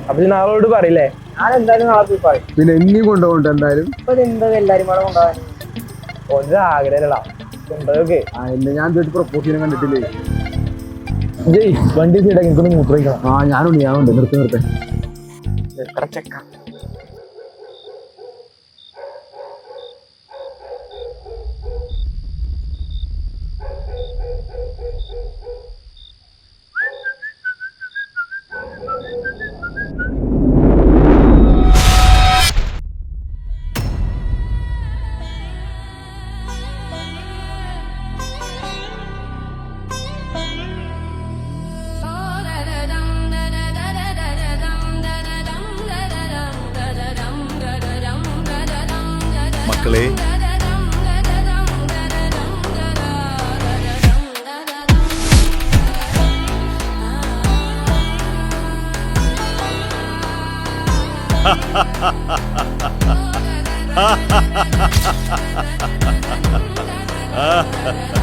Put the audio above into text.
അപ്പൊ നാളോട് പറയില്ലേ? ഞാൻ എന്തായാലും നാളെ പോയി പറയും. പിന്നെ എന്നെയും കൊണ്ടുപോകണ്ട എന്തായാലും. ഇപ്പൊ എന്താ എല്ലാരും കൂടെ കൊണ്ടുപോകാൻ ഒരു ആഗ്രഹമല്ല കൊണ്ടുപോയൊക്കെ. എന്നെ ഞാൻ പ്രപ്പോസ് ചെയ്യാൻ കണ്ടിട്ടില്ലേ? ജയ് വണ്ടി സൈഡാ എനിക്കൊന്ന് മൂത്രയിക്കണം. ഞാനുണ്ട് നിർത്തെ. എത്ര ചെക്ക മക്കളെ, ha ha ha ha ha ha ha ha ha